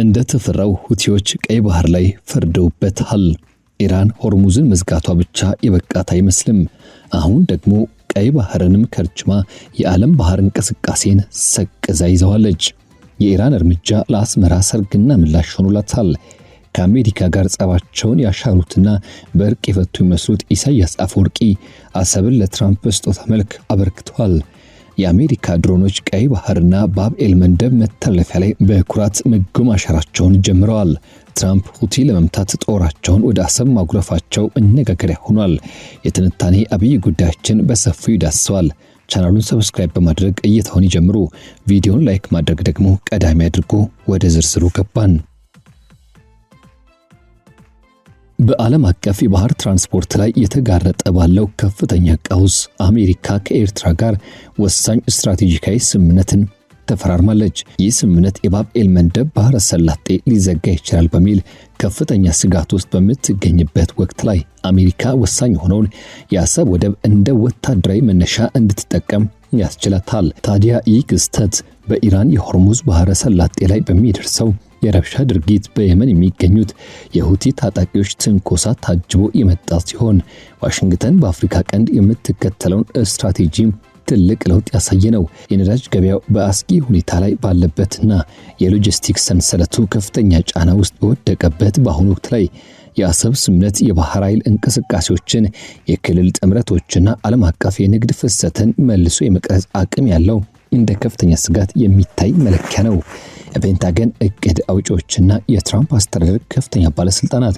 እንደተፈራው ሁቲዎች ቀይ ባህር ላይ ፈርደውበታል። ኢራን ሆርሙዝን መዝጋቷ ብቻ የበቃት አይመስልም። አሁን ደግሞ ቀይ ባህርንም ከርችማ የዓለም ባህር እንቅስቃሴን ሰቅዛ ይዘዋለች። የኢራን እርምጃ ለአስመራ ሰርግና ምላሽ ሆኖላታል። ከአሜሪካ ጋር ጸባቸውን ያሻሩትና በእርቅ የፈቱ የሚመስሉት ኢሳያስ አፈወርቂ አሰብን ለትራምፕ በስጦታ መልክ አበርክተዋል። የአሜሪካ ድሮኖች ቀይ ባህርና ባብ ኤል መንደብ መተላለፊያ ላይ በኩራት መጎማሸራቸውን ጀምረዋል። ትራምፕ ሁቲ ለመምታት ጦራቸውን ወደ አሰብ ማጉረፋቸው መነጋገሪያ ሆኗል። የትንታኔ አብይ ጉዳዮችን በሰፊው ይዳስሰዋል። ቻናሉን ሰብስክራይብ በማድረግ እይታውን ይጀምሩ። ቪዲዮን ላይክ ማድረግ ደግሞ ቀዳሚ አድርጎ ወደ ዝርዝሩ ገባን። በዓለም አቀፍ የባህር ትራንስፖርት ላይ የተጋረጠ ባለው ከፍተኛ ቀውስ አሜሪካ ከኤርትራ ጋር ወሳኝ ስትራቴጂካዊ ስምምነትን ተፈራርማለች። ይህ ስምምነት የባብ ኤል መንደብ ባህረ ሰላጤ ሊዘጋ ይችላል በሚል ከፍተኛ ስጋት ውስጥ በምትገኝበት ወቅት ላይ አሜሪካ ወሳኝ ሆነውን የአሰብ ወደብ እንደ ወታደራዊ መነሻ እንድትጠቀም ያስችላታል። ታዲያ ይህ ክስተት በኢራን የሆርሙዝ ባህረ ሰላጤ ላይ በሚደርሰው የረብሻ ድርጊት በየመን የሚገኙት የሁቲ ታጣቂዎች ትንኮሳ ታጅቦ የመጣ ሲሆን ዋሽንግተን በአፍሪካ ቀንድ የምትከተለውን ስትራቴጂ ትልቅ ለውጥ ያሳየ ነው። የነዳጅ ገበያው በአስጊ ሁኔታ ላይ ባለበትና የሎጂስቲክስ ሰንሰለቱ ከፍተኛ ጫና ውስጥ በወደቀበት በአሁኑ ወቅት ላይ የአሰብ ስምምነት የባህር ኃይል እንቅስቃሴዎችን፣ የክልል ጥምረቶችና ዓለም አቀፍ የንግድ ፍሰትን መልሶ የመቅረጽ አቅም ያለው እንደ ከፍተኛ ስጋት የሚታይ መለኪያ ነው። የፔንታገን እቅድ አውጪዎችና የትራምፕ አስተዳደር ከፍተኛ ባለስልጣናት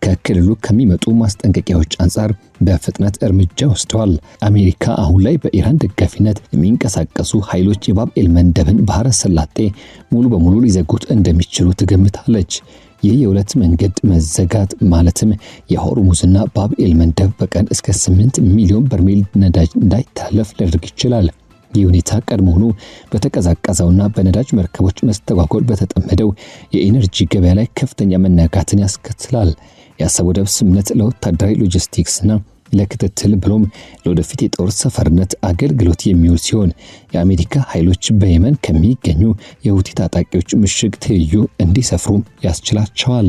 ከክልሉ ከሚመጡ ማስጠንቀቂያዎች አንጻር በፍጥነት እርምጃ ወስደዋል። አሜሪካ አሁን ላይ በኢራን ደጋፊነት የሚንቀሳቀሱ ኃይሎች የባብ ኤል መንደብን ባህረ ሰላጤ ሙሉ በሙሉ ሊዘጉት እንደሚችሉ ትገምታለች። ይህ የሁለት መንገድ መዘጋት ማለትም የሆርሙዝና ባብ ኤል መንደብ በቀን እስከ 8 ሚሊዮን በርሜል ነዳጅ እንዳይተላለፍ ሊያደርግ ይችላል። ይህ ሁኔታ ቀድሞውኑ በተቀዛቀዘውና በነዳጅ መርከቦች መስተጓጎል በተጠመደው የኢነርጂ ገበያ ላይ ከፍተኛ መናጋትን ያስከትላል። የአሰብ ወደብ ስምምነት ለወታደራዊ ሎጂስቲክስና ለክትትል ብሎም ለወደፊት የጦር ሰፈርነት አገልግሎት የሚውል ሲሆን የአሜሪካ ኃይሎች በየመን ከሚገኙ የሁቲ ታጣቂዎች ምሽግ ትይዩ እንዲሰፍሩ ያስችላቸዋል።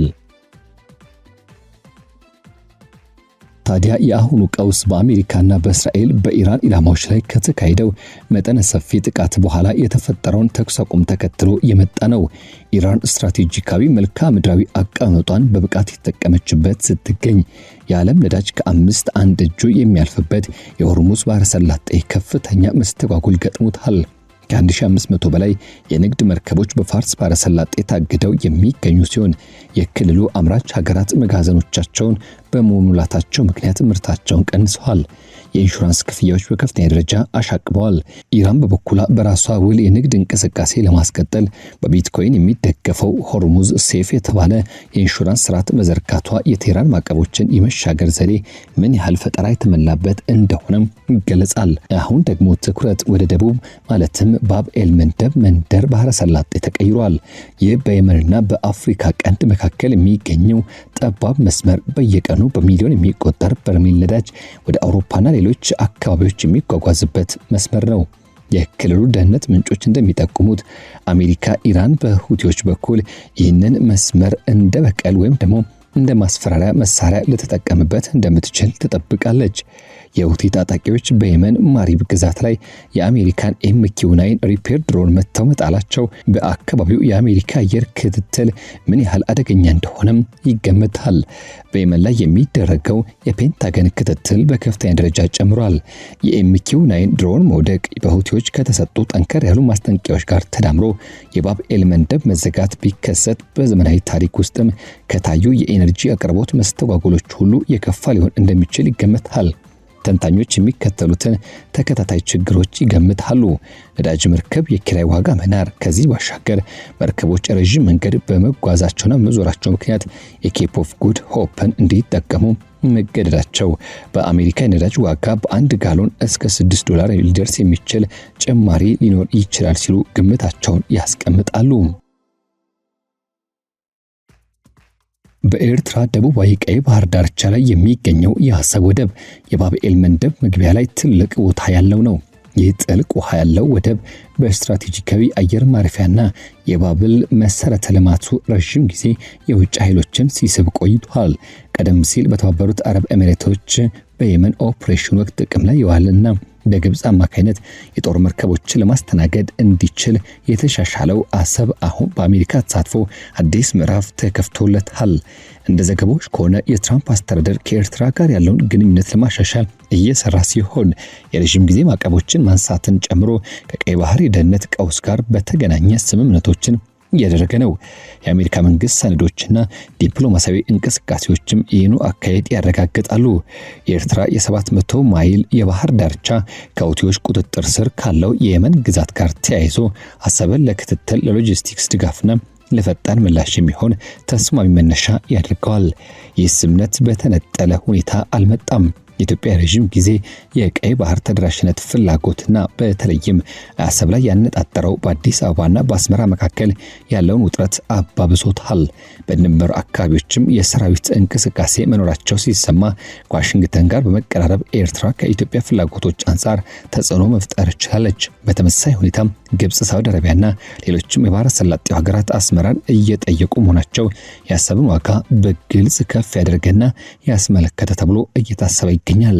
ታዲያ የአሁኑ ቀውስ በአሜሪካና በእስራኤል በኢራን ኢላማዎች ላይ ከተካሄደው መጠነ ሰፊ ጥቃት በኋላ የተፈጠረውን ተኩስ አቁም ተከትሎ የመጣ ነው። ኢራን ስትራቴጂካዊ መልክዓ ምድራዊ አቀማመጧን በብቃት የተጠቀመችበት ስትገኝ የዓለም ነዳጅ ከ5 አንድ እጁ የሚያልፍበት የሆርሙዝ ባህረ ሰላጤ ከፍተኛ መስተጓጎል ገጥሞታል። ከ1500 በላይ የንግድ መርከቦች በፋርስ ባህረ ሰላጤ ታግደው የሚገኙ ሲሆን የክልሉ አምራች ሀገራት መጋዘኖቻቸውን በመሙላታቸው ምክንያት ምርታቸውን ቀንሰዋል። የኢንሹራንስ ክፍያዎች በከፍተኛ ደረጃ አሻቅበዋል። ኢራን በበኩሏ በራሷ ውል የንግድ እንቅስቃሴ ለማስቀጠል በቢትኮይን የሚደገፈው ሆርሙዝ ሴፍ የተባለ የኢንሹራንስ ስርዓት መዘርጋቷ የቴህራን ማዕቀቦችን የመሻገር ዘዴ ምን ያህል ፈጠራ የተመላበት እንደሆነም ይገለጻል። አሁን ደግሞ ትኩረት ወደ ደቡብ ማለትም ባብ ኤል መንደብ መንደር ባህረ ሰላጤ ተቀይሯል። ይህ በየመንና በአፍሪካ ቀንድ መካከል የሚገኘው ጠባብ መስመር በየቀኑ በሚሊዮን የሚቆጠር በርሜል ነዳጅ ወደ አውሮፓና ሌሎች አካባቢዎች የሚጓጓዝበት መስመር ነው። የክልሉ ደህንነት ምንጮች እንደሚጠቁሙት አሜሪካ ኢራን በሁቲዎች በኩል ይህንን መስመር እንደ በቀል ወይም ደግሞ እንደ ማስፈራሪያ መሳሪያ ልትጠቀምበት እንደምትችል ትጠብቃለች። የሁቲ ታጣቂዎች በየመን ማሪብ ግዛት ላይ የአሜሪካን MQ-9 ሪፔር ድሮን መተው መጣላቸው በአካባቢው የአሜሪካ አየር ክትትል ምን ያህል አደገኛ እንደሆነም ይገመታል። በየመን ላይ የሚደረገው የፔንታገን ክትትል በከፍተኛ ደረጃ ጨምሯል። የMQ-9 ድሮን መውደቅ በሁቲዎች ከተሰጡ ጠንከር ያሉ ማስጠንቀቂያዎች ጋር ተዳምሮ የባብ ኤል መንደብ መዘጋት ቢከሰት በዘመናዊ ታሪክ ውስጥም ከታዩ የኤነርጂ አቅርቦት መስተጓጎሎች ሁሉ የከፋ ሊሆን እንደሚችል ይገመታል። ተንታኞች የሚከተሉትን ተከታታይ ችግሮች ይገምታሉ። ነዳጅ መርከብ የኪራይ ዋጋ መናር። ከዚህ ባሻገር መርከቦች ረጅም መንገድ በመጓዛቸውና መዞራቸው ምክንያት የኬፕ ኦፍ ጉድ ሆፕን እንዲጠቀሙ መገደዳቸው። በአሜሪካ የነዳጅ ዋጋ በአንድ ጋሎን እስከ $6 ሊደርስ የሚችል ጭማሪ ሊኖር ይችላል ሲሉ ግምታቸውን ያስቀምጣሉ። በኤርትራ ደቡባዊ ቀይ ባህር ዳርቻ ላይ የሚገኘው የአሰብ ወደብ የባብ ኤል መንደብ መግቢያ ላይ ትልቅ ቦታ ያለው ነው። ይህ ጥልቅ ውሃ ያለው ወደብ በስትራቴጂካዊ አየር ማረፊያና የባብል መሰረተ ልማቱ ረጅም ጊዜ የውጭ ኃይሎችን ሲስብ ቆይቷል። ቀደም ሲል በተባበሩት አረብ ኤሚሬቶች በየመን ኦፕሬሽን ወቅት ጥቅም ላይ የዋለና በግብጽ አማካይነት የጦር መርከቦችን ለማስተናገድ እንዲችል የተሻሻለው አሰብ አሁን በአሜሪካ ተሳትፎ አዲስ ምዕራፍ ተከፍቶለታል። እንደ ዘገባዎች ከሆነ የትራምፕ አስተዳደር ከኤርትራ ጋር ያለውን ግንኙነት ለማሻሻል እየሰራ ሲሆን የረጅም ጊዜ ማዕቀቦችን ማንሳትን ጨምሮ ከቀይ ባህር የደህንነት ቀውስ ጋር በተገናኘ ስምምነቶችን እያደረገ ነው። የአሜሪካ መንግስት ሰነዶችና ዲፕሎማሲያዊ እንቅስቃሴዎችም ይህኑ አካሄድ ያረጋግጣሉ። የኤርትራ የ700 ማይል የባህር ዳርቻ ከሁቲዎች ቁጥጥር ስር ካለው የየመን ግዛት ጋር ተያይዞ አሰብን ለክትትል ለሎጂስቲክስ ድጋፍና ለፈጣን ምላሽ የሚሆን ተስማሚ መነሻ ያደርገዋል። ይህ ስምምነት በተነጠለ ሁኔታ አልመጣም። የኢትዮጵያ ረጅም ጊዜ የቀይ ባህር ተደራሽነት ፍላጎትና በተለይም አሰብ ላይ ያነጣጠረው በአዲስ አበባና በአስመራ መካከል ያለውን ውጥረት አባብሶታል። በድንበር አካባቢዎችም የሰራዊት እንቅስቃሴ መኖራቸው ሲሰማ ከዋሽንግተን ጋር በመቀራረብ ኤርትራ ከኢትዮጵያ ፍላጎቶች አንጻር ተጽዕኖ መፍጠር ችላለች። በተመሳሳይ ሁኔታ ግብጽ፣ ሳውዲ አረቢያና ሌሎችም የባህረ ሰላጤው ሀገራት አስመራን እየጠየቁ መሆናቸው የአሰብን ዋጋ በግልጽ ከፍ ያደርገና ያስመለከተ ተብሎ እየታሰበ ይገኛል።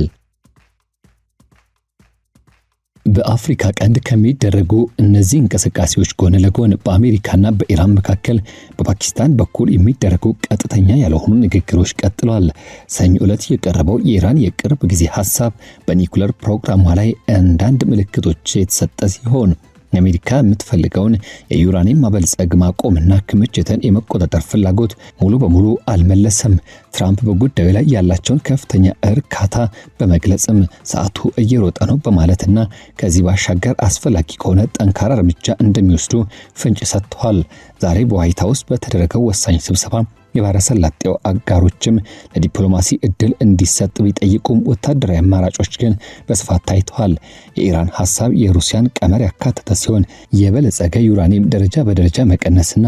በአፍሪካ ቀንድ ከሚደረጉ እነዚህ እንቅስቃሴዎች ጎን ለጎን በአሜሪካና በኢራን መካከል በፓኪስታን በኩል የሚደረጉ ቀጥተኛ ያልሆኑ ንግግሮች ቀጥለዋል። ሰኞ ዕለት የቀረበው የኢራን የቅርብ ጊዜ ሐሳብ በኒኩለር ፕሮግራሟ ላይ አንዳንድ ምልክቶች የተሰጠ ሲሆን አሜሪካ የምትፈልገውን የዩራኒየም ማበልጸግ ማቆምና ክምችትን የመቆጣጠር ፍላጎት ሙሉ በሙሉ አልመለሰም። ትራምፕ በጉዳዩ ላይ ያላቸውን ከፍተኛ እርካታ በመግለጽም ሰዓቱ እየሮጠ ነው በማለትና ከዚህ ባሻገር አስፈላጊ ከሆነ ጠንካራ እርምጃ እንደሚወስዱ ፍንጭ ሰጥተዋል። ዛሬ በዋይት ሃውስ በተደረገው ወሳኝ ስብሰባ የባህረ ሰላጤው አጋሮችም ለዲፕሎማሲ እድል እንዲሰጥ ቢጠይቁም ወታደራዊ አማራጮች ግን በስፋት ታይተዋል። የኢራን ሐሳብ የሩሲያን ቀመር ያካተተ ሲሆን የበለጸገ ዩራኒየም ደረጃ በደረጃ መቀነስና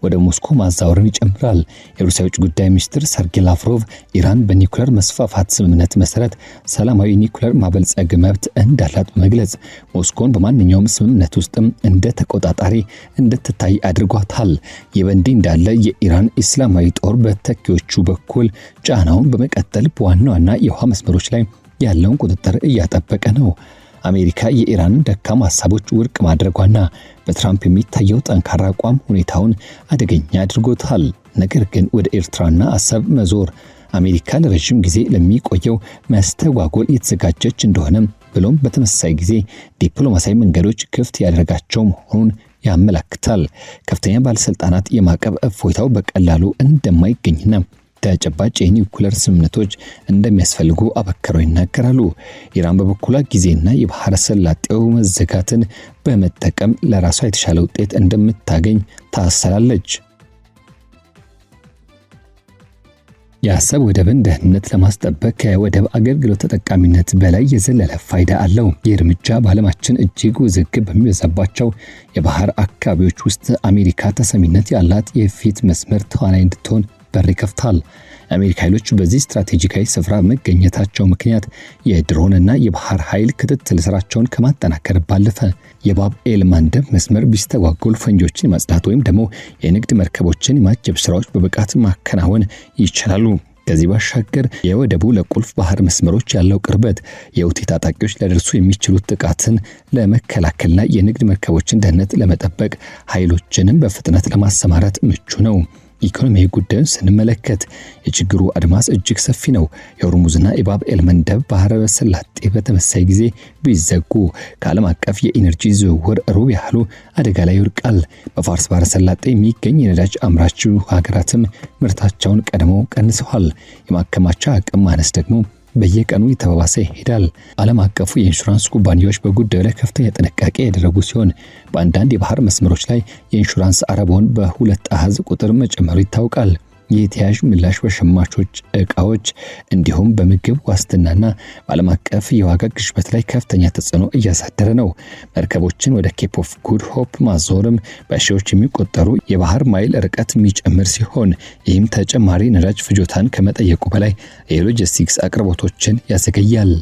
ወደ ሞስኮ ማዛወርን ይጨምራል። የሩሲያ ውጭ ጉዳይ ሚኒስትር ሰርጌይ ላቭሮቭ ኢራን በኒኩለር መስፋፋት ስምምነት መሰረት ሰላማዊ ኒኩለር ማበልጸግ መብት እንዳላት በመግለጽ ሞስኮን በማንኛውም ስምምነት ውስጥም እንደ ተቆጣጣሪ እንድትታይ አድርጓታል። ይህ በእንዲህ እንዳለ የኢራን ኢስላማዊ ጦር በተኪዎቹ በኩል ጫናውን በመቀጠል በዋና ዋና የውሃ መስመሮች ላይ ያለውን ቁጥጥር እያጠበቀ ነው። አሜሪካ የኢራንን ደካማ ሐሳቦች ውድቅ ማድረጓና በትራምፕ የሚታየው ጠንካራ አቋም ሁኔታውን አደገኛ አድርጎታል። ነገር ግን ወደ ኤርትራና አሰብ መዞር አሜሪካ ለረጅም ጊዜ ለሚቆየው መስተጓጎል የተዘጋጀች እንደሆነ ብሎም በተመሳሳይ ጊዜ ዲፕሎማሲያዊ መንገዶች ክፍት ያደረጋቸው መሆኑን ያመለክታል። ከፍተኛ ባለስልጣናት የማዕቀብ እፎይታው በቀላሉ እንደማይገኝና ተጨባጭ የኒውክሌር ስምምነቶች እንደሚያስፈልጉ አበክረው ይናገራሉ። ኢራን በበኩሏ ጊዜና የባህረ ሰላጤው መዘጋትን በመጠቀም ለራሷ የተሻለ ውጤት እንደምታገኝ ታሰላለች። የአሰብ ወደብን ደህንነት ለማስጠበቅ ከወደብ አገልግሎት ተጠቃሚነት በላይ የዘለለ ፋይዳ አለው። ይህ እርምጃ በዓለማችን እጅግ ውዝግብ በሚበዛባቸው የባህር አካባቢዎች ውስጥ አሜሪካ ተሰሚነት ያላት የፊት መስመር ተዋናይ እንድትሆን በር ይከፍታል። የአሜሪካ ኃይሎች በዚህ ስትራቴጂካዊ ስፍራ መገኘታቸው ምክንያት የድሮንና የባህር ኃይል ክትትል ስራቸውን ከማጠናከር ባለፈ የባብ ኤል ማንደብ መስመር ቢስተጓጎል ፈንጆችን ማጽዳት ወይም ደግሞ የንግድ መርከቦችን የማጀብ ስራዎች በብቃት ማከናወን ይችላሉ። ከዚህ ባሻገር የወደቡ ለቁልፍ ባህር መስመሮች ያለው ቅርበት የሁቲ ታጣቂዎች ሊደርሱ የሚችሉት ጥቃትን ለመከላከልና የንግድ መርከቦችን ደህንነት ለመጠበቅ ኃይሎችንም በፍጥነት ለማሰማራት ምቹ ነው። ኢኮኖሚያዊ ጉዳዩን ስንመለከት የችግሩ አድማስ እጅግ ሰፊ ነው። የሆርሙዝና የባብ ኤል መንደብ ባህረ ሰላጤ በተመሳሳይ ጊዜ ቢዘጉ ከዓለም አቀፍ የኢነርጂ ዝውውር ሩብ ያህሉ አደጋ ላይ ይወድቃል። በፋርስ ባህረ ሰላጤ የሚገኝ የነዳጅ አምራች ሀገራትም ምርታቸውን ቀድመው ቀንሰዋል። የማከማቻ አቅም ማነስ ደግሞ በየቀኑ የተባባሰ ይሄዳል። ዓለም አቀፉ የኢንሹራንስ ኩባንያዎች በጉዳዩ ላይ ከፍተኛ ጥንቃቄ ያደረጉ ሲሆን በአንዳንድ የባህር መስመሮች ላይ የኢንሹራንስ አረቦን በሁለት አሃዝ ቁጥር መጨመሩ ይታወቃል። ይህ ተያያዥ ምላሽ በሸማቾች ዕቃዎች እንዲሁም በምግብ ዋስትናና በዓለም አቀፍ የዋጋ ግሽበት ላይ ከፍተኛ ተጽዕኖ እያሳደረ ነው። መርከቦችን ወደ ኬፕ ኦፍ ጉድ ሆፕ ማዞርም በሺዎች የሚቆጠሩ የባህር ማይል ርቀት የሚጨምር ሲሆን ይህም ተጨማሪ ነዳጅ ፍጆታን ከመጠየቁ በላይ የሎጂስቲክስ አቅርቦቶችን ያዘገያል።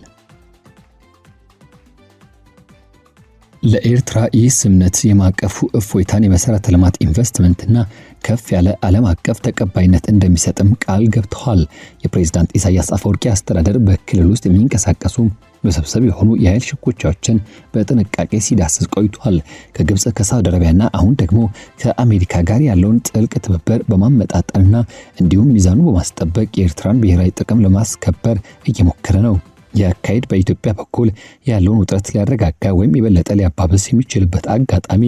ለኤርትራ ስምነት የማቀፉ እፎይታን የመሰረተ ልማት ኢንቨስትመንትና ከፍ ያለ ዓለም አቀፍ ተቀባይነት እንደሚሰጥም ቃል ገብተዋል። የፕሬዝዳንት ኢሳያስ አፈወርቂ አስተዳደር በክልል ውስጥ የሚንቀሳቀሱ በሰብሰብ የሆኑ የኃይል ሽኩቻዎችን በጥንቃቄ ሲዳስስ ቆይቷል። ከግብጽ ከሳውዲ አረቢያና አሁን ደግሞ ከአሜሪካ ጋር ያለውን ጥልቅ ትብብር በማመጣጠንና እንዲሁም ሚዛኑ በማስጠበቅ የኤርትራን ብሔራዊ ጥቅም ለማስከበር እየሞከረ ነው። የአካሄድ በኢትዮጵያ በኩል ያለውን ውጥረት ሊያረጋጋ ወይም የበለጠ ሊያባብስ የሚችልበት አጋጣሚ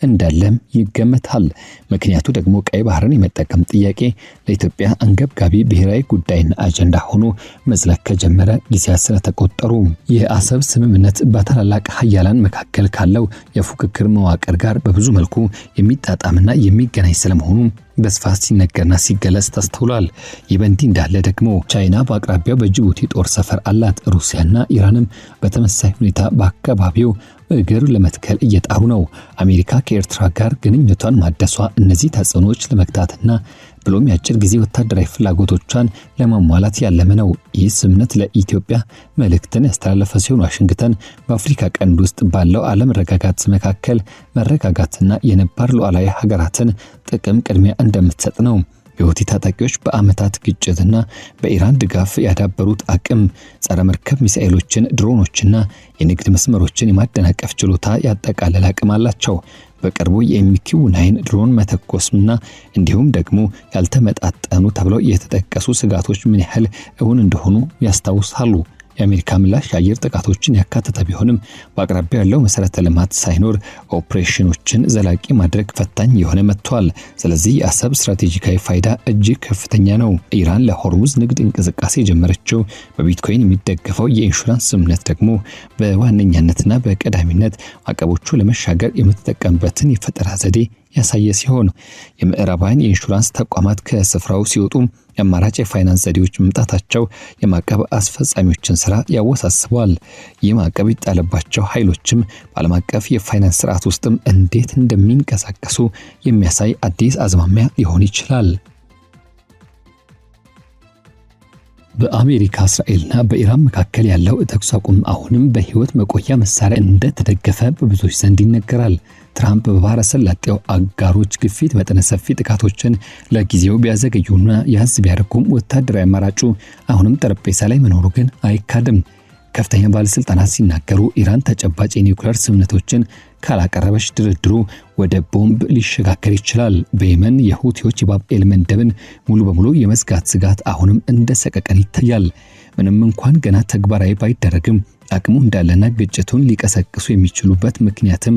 እንዳለም ይገመታል። ምክንያቱ ደግሞ ቀይ ባህርን የመጠቀም ጥያቄ ለኢትዮጵያ አንገብጋቢ ብሔራዊ ጉዳይና አጀንዳ ሆኖ መዝለቅ ከጀመረ ጊዜያት ስለተቆጠሩ የአሰብ ስምምነት በታላላቅ ሀያላን መካከል ካለው የፉክክር መዋቅር ጋር በብዙ መልኩ የሚጣጣምና የሚገናኝ ስለመሆኑ በስፋት ሲነገርና ሲገለጽ ተስተውሏል። ይህ በእንዲህ እንዳለ ደግሞ ቻይና በአቅራቢያው በጅቡቲ ጦር ሰፈር አላት። ሩሲያና ኢራንም በተመሳሳይ ሁኔታ በአካባቢው እግር ለመትከል እየጣሩ ነው። አሜሪካ ከኤርትራ ጋር ግንኙነቷን ማደሷ እነዚህ ተጽዕኖዎች ለመግታትና ብሎም የአጭር ጊዜ ወታደራዊ ፍላጎቶቿን ለማሟላት ያለመ ነው። ይህ ስምምነት ለኢትዮጵያ መልእክትን ያስተላለፈ ሲሆን ዋሽንግተን በአፍሪካ ቀንድ ውስጥ ባለው አለመረጋጋት መካከል መረጋጋትና የነባር ሉዓላዊ ሀገራትን ጥቅም ቅድሚያ እንደምትሰጥ ነው። የሁቲ ታጣቂዎች በአመታት ግጭትና በኢራን ድጋፍ ያዳበሩት አቅም ጸረ መርከብ ሚሳኤሎችን፣ ድሮኖችና የንግድ መስመሮችን የማደናቀፍ ችሎታ ያጠቃለለ አቅም አላቸው። በቅርቡ የኤምኪው-9 ድሮን መተኮስና እንዲሁም ደግሞ ያልተመጣጠኑ ተብለው የተጠቀሱ ስጋቶች ምን ያህል እውን እንደሆኑ ያስታውሳሉ። የአሜሪካ ምላሽ የአየር ጥቃቶችን ያካተተ ቢሆንም በአቅራቢያው ያለው መሰረተ ልማት ሳይኖር ኦፕሬሽኖችን ዘላቂ ማድረግ ፈታኝ የሆነ መጥቷል። ስለዚህ የአሰብ ስትራቴጂካዊ ፋይዳ እጅግ ከፍተኛ ነው። ኢራን ለሆርሙዝ ንግድ እንቅስቃሴ የጀመረችው በቢትኮይን የሚደገፈው የኢንሹራንስ ስምምነት ደግሞ በዋነኛነትና በቀዳሚነት አቀቦቹ ለመሻገር የምትጠቀምበትን የፈጠራ ዘዴ ያሳየ ሲሆን የምዕራባውያን የኢንሹራንስ ተቋማት ከስፍራው ሲወጡ የአማራጭ የፋይናንስ ዘዴዎች መምጣታቸው የማዕቀብ አስፈጻሚዎችን ስራ ያወሳስባል። ይህ ማዕቀብ ይጣለባቸው ኃይሎችም በዓለም አቀፍ የፋይናንስ ስርዓት ውስጥም እንዴት እንደሚንቀሳቀሱ የሚያሳይ አዲስ አዝማሚያ ሊሆን ይችላል። በአሜሪካ እስራኤልና በኢራን መካከል ያለው ተኩስ አቁም አሁንም በህይወት መቆያ መሳሪያ እንደተደገፈ በብዙዎች ዘንድ ይነገራል። ትራምፕ በባህረ ሰላጤው አጋሮች ግፊት መጠነ ሰፊ ጥቃቶችን ለጊዜው ቢያዘገዩና ያዝ ቢያደርጉም ወታደራዊ አማራጩ አሁንም ጠረጴዛ ላይ መኖሩ ግን አይካድም። ከፍተኛ ባለስልጣናት ሲናገሩ ኢራን ተጨባጭ የኒውክሌር ስምምነቶችን ካላቀረበች ድርድሩ ወደ ቦምብ ሊሸጋገር ይችላል። በየመን የሁቲዎች የባብ ኤል መንደብን ሙሉ በሙሉ የመዝጋት ስጋት አሁንም እንደ ሰቀቀን ይታያል። ምንም እንኳን ገና ተግባራዊ ባይደረግም አቅሙ እንዳለና ግጭቱን ሊቀሰቅሱ የሚችሉበት ምክንያትም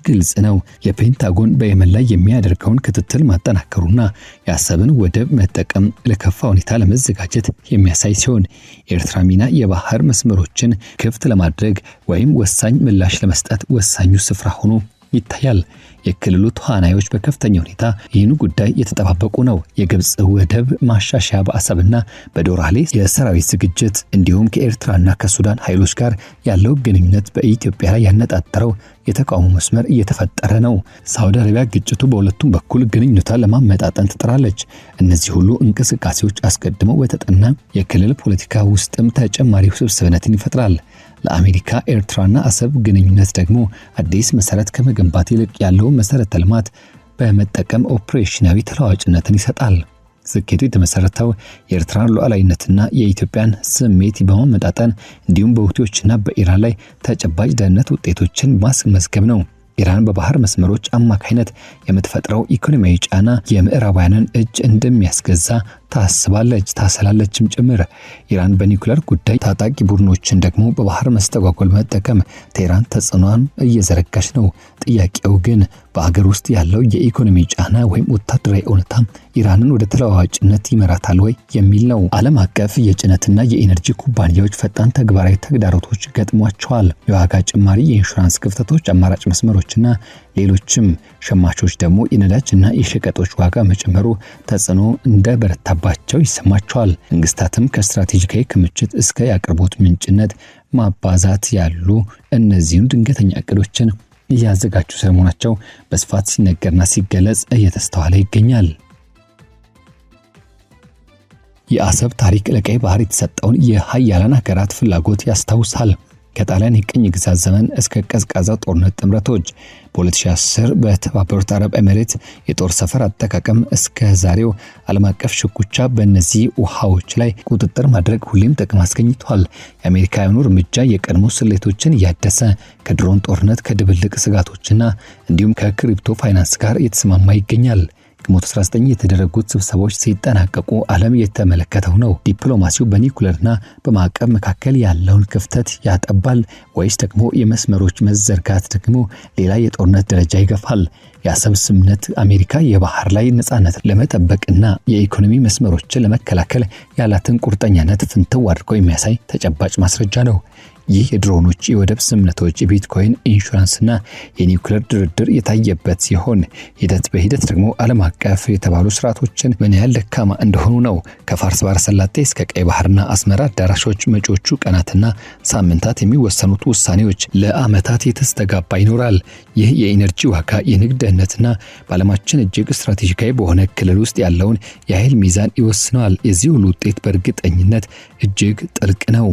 ግልጽ ነው። የፔንታጎን በየመን ላይ የሚያደርገውን ክትትል ማጠናከሩና የአሰብን ወደብ መጠቀም ለከፋ ሁኔታ ለመዘጋጀት የሚያሳይ ሲሆን ኤርትራ ሚና የባህር መስመሮችን ክፍት ለማድረግ ወይም ወሳኝ ምላሽ ለመስጠት ወሳኙ ስፍራ ሆኖ ይታያል። የክልሉ ተዋናዮች በከፍተኛ ሁኔታ ይህን ጉዳይ የተጠባበቁ ነው። የግብጽ ወደብ ማሻሻያ በአሰብና በዶራሌ የሰራዊት ዝግጅት እንዲሁም ከኤርትራና ከሱዳን ኃይሎች ጋር ያለው ግንኙነት በኢትዮጵያ ላይ ያነጣጠረው የተቃውሞ መስመር እየተፈጠረ ነው። ሳውዲ አረቢያ ግጭቱ በሁለቱም በኩል ግንኙነቷን ለማመጣጠን ትጥራለች። እነዚህ ሁሉ እንቅስቃሴዎች አስቀድመው በተጠና የክልል ፖለቲካ ውስጥም ተጨማሪ ውስብስብነትን ይፈጥራል። ለአሜሪካ ኤርትራና አሰብ ግንኙነት ደግሞ አዲስ መሰረት ከመገንባት ይልቅ ያለው መሰረተ ልማት በመጠቀም ኦፕሬሽናዊ ተለዋዋጭነትን ይሰጣል። ስኬቱ የተመሰረተው የኤርትራን ሉዓላዊነትና የኢትዮጵያን ስሜት በማመጣጠን እንዲሁም በሁቲዎችና በኢራን ላይ ተጨባጭ ደህንነት ውጤቶችን ማስመዝገብ ነው። ኢራን በባህር መስመሮች አማካይነት የምትፈጥረው ኢኮኖሚያዊ ጫና የምዕራባውያንን እጅ እንደሚያስገዛ ታሰላለችም ጭምር። ኢራን በኒውክሌር ጉዳይ ታጣቂ ቡድኖችን ደግሞ በባህር መስተጓጎል መጠቀም ቴህራን ተጽዕኖን እየዘረጋች ነው። ጥያቄው ግን በአገር ውስጥ ያለው የኢኮኖሚ ጫና ወይም ወታደራዊ እውነታ ኢራንን ወደ ተለዋዋጭነት ይመራታል ወይ የሚል ነው። ዓለም አቀፍ የጭነትና የኢነርጂ ኩባንያዎች ፈጣን ተግባራዊ ተግዳሮቶች ገጥሟቸዋል። የዋጋ ጭማሪ፣ የኢንሹራንስ ክፍተቶች፣ አማራጭ መስመሮችና ሌሎችም። ሸማቾች ደግሞ የነዳጅና የሸቀጦች ዋጋ መጨመሩ ተጽዕኖ እንደበረታባቸው ይሰማቸዋል። መንግስታትም ከስትራቴጂካዊ ክምችት እስከ የአቅርቦት ምንጭነት ማባዛት ያሉ እነዚህን ድንገተኛ እቅዶችን እያዘጋጁ ስለመሆናቸው በስፋት ሲነገርና ሲገለጽ እየተስተዋለ ይገኛል። የአሰብ ታሪክ ለቀይ ባህር የተሰጠውን የሀያላን ሀገራት ፍላጎት ያስታውሳል። ከጣሊያን የቅኝ ግዛት ዘመን እስከ ቀዝቃዛው ጦርነት ጥምረቶች በ2010 በተባበሩት አረብ ኤሚሬት የጦር ሰፈር አጠቃቀም እስከ ዛሬው ዓለም አቀፍ ሽኩቻ በእነዚህ ውሃዎች ላይ ቁጥጥር ማድረግ ሁሌም ጥቅም አስገኝቷል። የአሜሪካውያኑ እርምጃ የቀድሞ ስሌቶችን እያደሰ ከድሮን ጦርነት ከድብልቅ ስጋቶችና እንዲሁም ከክሪፕቶ ፋይናንስ ጋር እየተስማማ ይገኛል። ግንቦት 19 የተደረጉት ስብሰባዎች ሲጠናቀቁ ዓለም የተመለከተው ነው። ዲፕሎማሲው በኒኩሌርና በማዕቀብ መካከል ያለውን ክፍተት ያጠባል ወይስ ደግሞ የመስመሮች መዘርጋት ደግሞ ሌላ የጦርነት ደረጃ ይገፋል? የአሰብ ስምምነት አሜሪካ የባህር ላይ ነፃነት ለመጠበቅና የኢኮኖሚ መስመሮችን ለመከላከል ያላትን ቁርጠኛነት ፍንትው አድርጎ የሚያሳይ ተጨባጭ ማስረጃ ነው። ይህ የድሮኖች የወደብ ስምምነቶች የቢትኮይን ኢንሹራንስና የኒውክሌር ድርድር የታየበት ሲሆን ሂደት በሂደት ደግሞ ዓለም አቀፍ የተባሉ ስርዓቶችን ምን ያህል ደካማ እንደሆኑ ነው። ከፋርስ ባህረ ሰላጤ እስከ ቀይ ባህርና አስመራ አዳራሾች መጪዎቹ ቀናትና ሳምንታት የሚወሰኑት ውሳኔዎች ለዓመታት የተስተጋባ ይኖራል። ይህ የኢነርጂ ዋጋ፣ የንግድ ደህንነትና በዓለማችን እጅግ ስትራቴጂካዊ በሆነ ክልል ውስጥ ያለውን የኃይል ሚዛን ይወስነዋል። የዚህ ሁሉ ውጤት በእርግጠኝነት እጅግ ጥልቅ ነው።